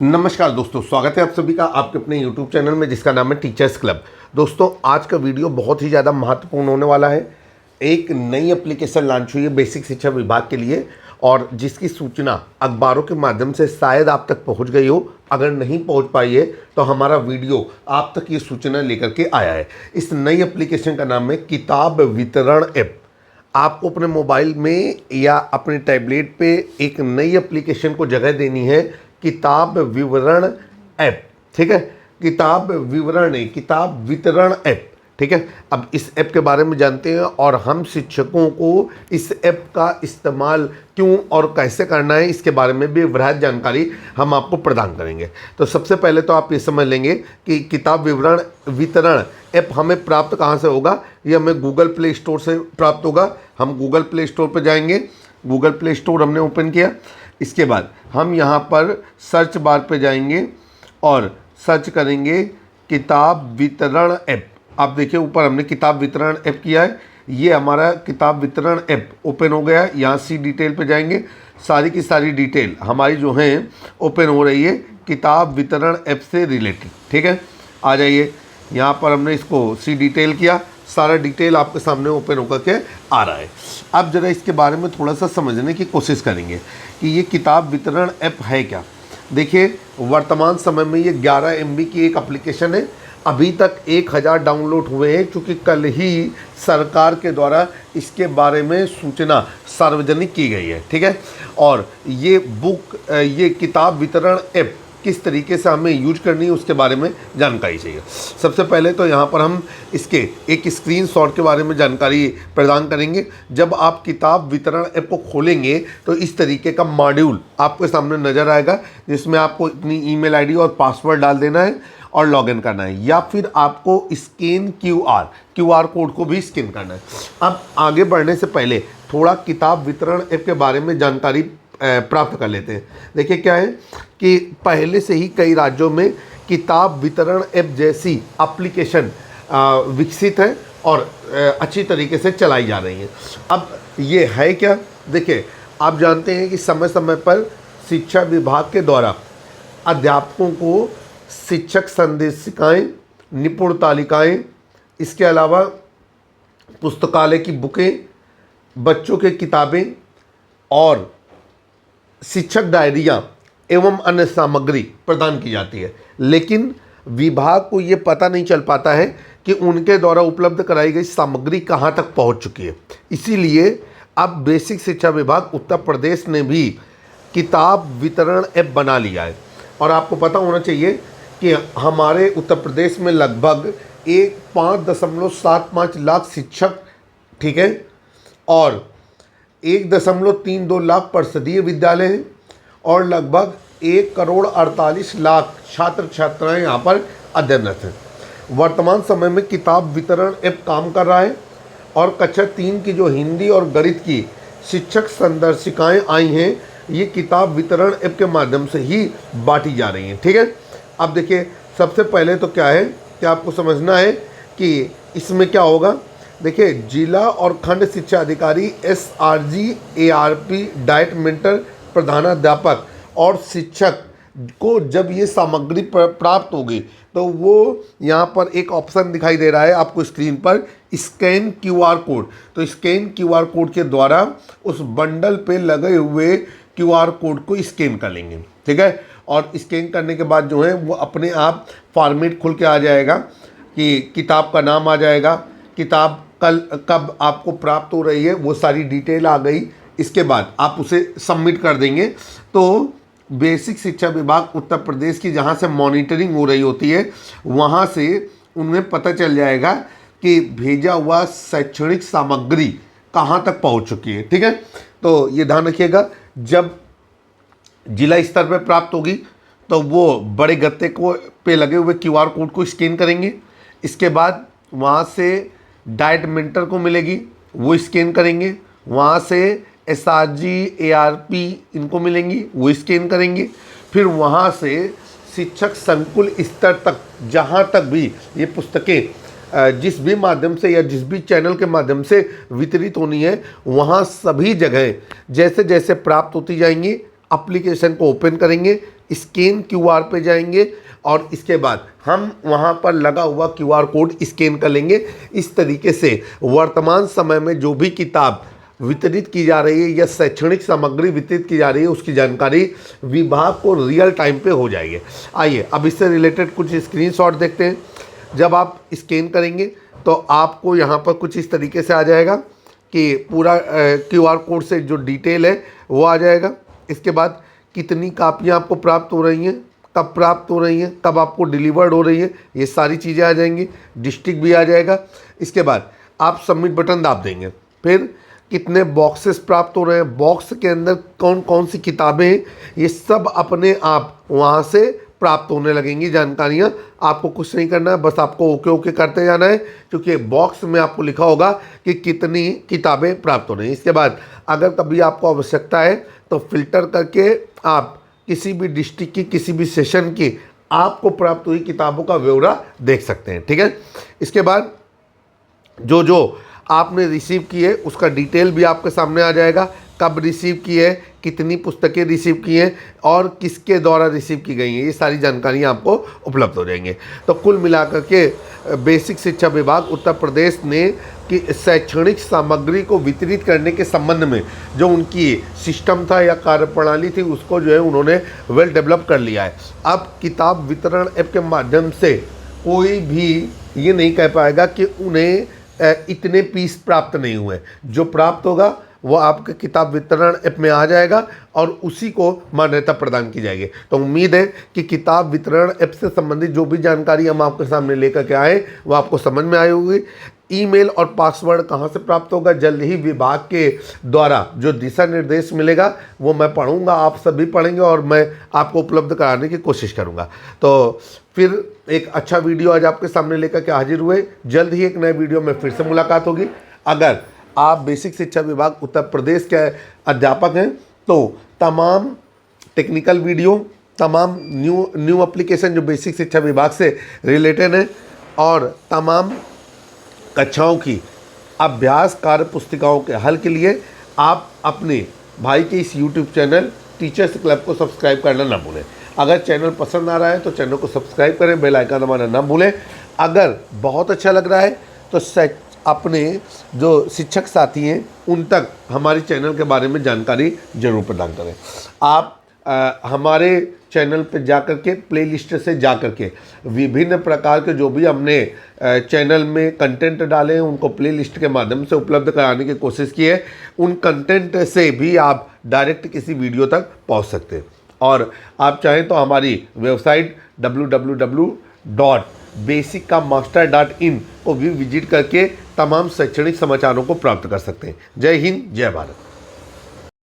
नमस्कार दोस्तों, स्वागत है आप सभी का आपके अपने YouTube चैनल में जिसका नाम है टीचर्स क्लब। दोस्तों, आज का वीडियो बहुत ही ज़्यादा महत्वपूर्ण होने वाला है। एक नई एप्लीकेशन लॉन्च हुई है बेसिक शिक्षा विभाग के लिए और जिसकी सूचना अखबारों के माध्यम से शायद आप तक पहुंच गई हो। अगर नहीं पहुंच पाई है तो हमारा वीडियो आप तक ये सूचना लेकर के आया है। इस नई एप्लीकेशन का नाम है किताब वितरण ऐप। आपको अपने मोबाइल में या अपने टैबलेट पे एक नई एप्लीकेशन को जगह देनी है, किताब विवरण ऐप। ठीक है, किताब विवरण नहीं, किताब वितरण ऐप। ठीक है, अब इस ऐप के बारे में जानते हैं और हम शिक्षकों को इस ऐप का इस्तेमाल क्यों और कैसे करना है इसके बारे में भी वृहद जानकारी हम आपको प्रदान करेंगे। तो सबसे पहले तो आप ये समझ लेंगे कि किताब विवरण वितरण ऐप हमें प्राप्त कहाँ से होगा। ये हमें गूगल प्ले स्टोर से प्राप्त होगा। हम गूगल प्ले स्टोर पर जाएंगे। गूगल प्ले स्टोर हमने ओपन किया। इसके बाद हम यहाँ पर सर्च बार पे जाएंगे और सर्च करेंगे किताब वितरण ऐप। आप देखिए ऊपर हमने किताब वितरण ऐप किया है। ये हमारा किताब वितरण ऐप ओपन हो गया। यहाँ सी डिटेल पे जाएंगे। सारी की सारी डिटेल हमारी जो है ओपन हो रही है किताब वितरण ऐप से रिलेटेड। ठीक है, आ जाइए। यहाँ पर हमने इसको सी डिटेल किया। सारा डिटेल आपके सामने ओपन होकर के आ रहा है। अब ज़रा इसके बारे में थोड़ा सा समझने की कोशिश करेंगे कि ये किताब वितरण ऐप है क्या। देखिए, वर्तमान समय में ये 11 MB की एक एप्लीकेशन है। अभी तक 1000 डाउनलोड हुए हैं, क्योंकि कल ही सरकार के द्वारा इसके बारे में सूचना सार्वजनिक की गई है। ठीक है, और ये किताब वितरण ऐप किस तरीके से हमें यूज करनी है उसके बारे में जानकारी चाहिए। सबसे पहले तो यहाँ पर हम इसके एक स्क्रीनशॉट के बारे में जानकारी प्रदान करेंगे। जब आप किताब वितरण ऐप को खोलेंगे तो इस तरीके का मॉड्यूल आपके सामने नज़र आएगा, जिसमें आपको अपनी ईमेल आईडी और पासवर्ड डाल देना है और लॉगिन करना है, या फिर आपको स्कैन QR कोड को भी स्कैन करना है। अब आगे बढ़ने से पहले थोड़ा किताब वितरण ऐप के बारे में जानकारी प्राप्त कर लेते हैं। देखिए क्या है कि पहले से ही कई राज्यों में किताब वितरण ऐप जैसी एप्लीकेशन विकसित है और अच्छी तरीके से चलाई जा रही है। अब ये है क्या, देखिए आप जानते हैं कि समय समय पर शिक्षा विभाग के द्वारा अध्यापकों को शिक्षक संदेशिकाएँ, निपुण तालिकाएँ, इसके अलावा पुस्तकालय की बुकें, बच्चों के किताबें और शिक्षक डायरियाँ एवं अन्य सामग्री प्रदान की जाती है। लेकिन विभाग को ये पता नहीं चल पाता है कि उनके द्वारा उपलब्ध कराई गई सामग्री कहाँ तक पहुँच चुकी है। इसीलिए अब बेसिक शिक्षा विभाग उत्तर प्रदेश ने भी किताब वितरण ऐप बना लिया है। और आपको पता होना चाहिए कि हमारे उत्तर प्रदेश में लगभग 5.75 लाख शिक्षक, ठीक है, और 1.32 लाख परिषदीय विद्यालय हैं और लगभग 1,48,00,000 छात्र छात्राएँ यहाँ पर अध्ययनरत हैं। वर्तमान समय में किताब वितरण ऐप काम कर रहा है और कक्षा 3 की जो हिंदी और गणित की शिक्षक संदर्शिकाएँ आई हैं, ये किताब वितरण ऐप के माध्यम से ही बांटी जा रही हैं। ठीक है, अब देखिए सबसे पहले तो क्या है कि आपको समझना है कि इसमें क्या होगा। देखिए, जिला और खंड शिक्षा अधिकारी SRG ARP डाइट मेंटर प्रधानाध्यापक और शिक्षक को जब ये सामग्री प्राप्त होगी तो वो यहाँ पर एक ऑप्शन दिखाई दे रहा है आपको स्क्रीन पर, स्कैन QR कोड। तो स्कैन QR कोड के द्वारा उस बंडल पे लगे हुए QR कोड को स्कैन कर लेंगे। ठीक है, और स्कैन करने के बाद जो है वो अपने आप फॉर्मेट खुल के आ जाएगा कि किताब का नाम आ जाएगा, किताब कब आपको प्राप्त हो रही है, वो सारी डिटेल आ गई। इसके बाद आप उसे सबमिट कर देंगे तो बेसिक शिक्षा विभाग उत्तर प्रदेश की जहाँ से मॉनिटरिंग हो रही होती है वहाँ से उन्हें पता चल जाएगा कि भेजा हुआ शैक्षणिक सामग्री कहाँ तक पहुँच चुकी है। ठीक है, तो ये ध्यान रखिएगा, जब जिला स्तर पर प्राप्त होगी तो वो बड़े गत्ते को पे लगे हुए QR कोड को स्कैन करेंगे। इसके बाद वहाँ से डाइट मेंटर को मिलेगी, वो स्कैन करेंगे। वहाँ से SRG ARP इनको मिलेंगी, वो स्कैन करेंगे। फिर वहाँ से शिक्षक संकुल स्तर तक जहाँ तक भी ये पुस्तकें जिस भी माध्यम से या जिस भी चैनल के माध्यम से वितरित होनी है, वहाँ सभी जगह जैसे जैसे प्राप्त होती जाएंगी एप्लीकेशन को ओपन करेंगे, स्कैन QR पे जाएंगे और इसके बाद हम वहाँ पर लगा हुआ QR कोड स्कैन कर लेंगे। इस तरीके से वर्तमान समय में जो भी किताब वितरित की जा रही है या शैक्षणिक सामग्री वितरित की जा रही है उसकी जानकारी विभाग को रियल टाइम पे हो जाएगी। आइए अब इससे रिलेटेड कुछ स्क्रीनशॉट देखते हैं। जब आप स्कैन करेंगे तो आपको यहाँ पर कुछ इस तरीके से आ जाएगा कि पूरा QR कोड से जो डिटेल है वो आ जाएगा। इसके बाद कितनी कापियाँ आपको प्राप्त हो रही हैं, कब प्राप्त हो रही हैं, कब आपको डिलीवर्ड हो रही है, ये सारी चीज़ें आ जाएंगी। डिस्ट्रिक्ट भी आ जाएगा। इसके बाद आप सबमिट बटन दाब देंगे। फिर कितने बॉक्सेस प्राप्त हो रहे हैं, बॉक्स के अंदर कौन कौन सी किताबें हैं, ये सब अपने आप वहाँ से प्राप्त होने लगेंगी जानकारियाँ। आपको कुछ नहीं करना है, बस आपको ओके ओके करते जाना है, क्योंकि बॉक्स में आपको लिखा होगा कि कितनी किताबें प्राप्त हो रही हैं। इसके बाद अगर कभी आपको आवश्यकता है तो फिल्टर करके आप किसी भी डिस्ट्रिक्ट की, किसी भी सेशन की आपको प्राप्त हुई किताबों का ब्यौरा देख सकते हैं। ठीक है। इसके बाद जो जो आपने रिसीव की है उसका डिटेल भी आपके सामने आ जाएगा। कब रिसीव की है, कितनी पुस्तकें रिसीव की हैं और किसके द्वारा रिसीव की गई हैं, ये सारी जानकारियाँ आपको उपलब्ध हो जाएंगे। तो कुल मिलाकर के बेसिक शिक्षा विभाग उत्तर प्रदेश ने कि शैक्षणिक सामग्री को वितरित करने के संबंध में जो उनकी सिस्टम था या कार्यप्रणाली थी उसको जो है उन्होंने वेल डेवलप कर लिया है। अब किताब वितरण ऐप के माध्यम से कोई भी ये नहीं कह पाएगा कि उन्हें इतने पीस प्राप्त नहीं हुए। जो प्राप्त होगा वो आपके किताब वितरण ऐप में आ जाएगा और उसी को मान्यता प्रदान की जाएगी। तो उम्मीद है कि किताब वितरण ऐप से संबंधित जो भी जानकारी हम आपके सामने लेकर के आए वो आपको समझ में आई होगी। ईमेल और पासवर्ड कहाँ से प्राप्त होगा, जल्द ही विभाग के द्वारा जो दिशा निर्देश मिलेगा वो मैं पढ़ूंगा, आप सभी पढ़ेंगे और मैं आपको उपलब्ध कराने की कोशिश करूंगा। तो फिर एक अच्छा वीडियो आज आपके सामने लेकर के हाजिर हुए। जल्द ही एक नए वीडियो में फिर से मुलाकात होगी। अगर आप बेसिक शिक्षा विभाग उत्तर प्रदेश के अध्यापक हैं तो तमाम टेक्निकल वीडियो, तमाम न्यू एप्लीकेशन जो बेसिक शिक्षा विभाग से रिलेटेड हैं और तमाम कक्षाओं की अभ्यास कार्य पुस्तिकाओं के हल के लिए आप अपने भाई के इस YouTube चैनल टीचर्स क्लब को सब्सक्राइब करना ना भूलें। अगर चैनल पसंद आ रहा है तो चैनल को सब्सक्राइब करें, बेल आइकन दबाना ना भूलें। अगर बहुत अच्छा लग रहा है तो अपने जो शिक्षक साथी हैं उन तक हमारे चैनल के बारे में जानकारी जरूर प्रदान करें। आप हमारे चैनल पे जाकर के प्लेलिस्ट से जाकर के विभिन्न प्रकार के जो भी हमने चैनल में कंटेंट डाले हैं उनको प्लेलिस्ट के माध्यम से उपलब्ध कराने की कोशिश की है। उन कंटेंट से भी आप डायरेक्ट किसी वीडियो तक पहुंच सकते हैं और आप चाहें तो हमारी वेबसाइट www.basicamaster.in को भी विजिट करके तमाम शैक्षणिक समाचारों को प्राप्त कर सकते हैं। जय हिंद, जय भारत।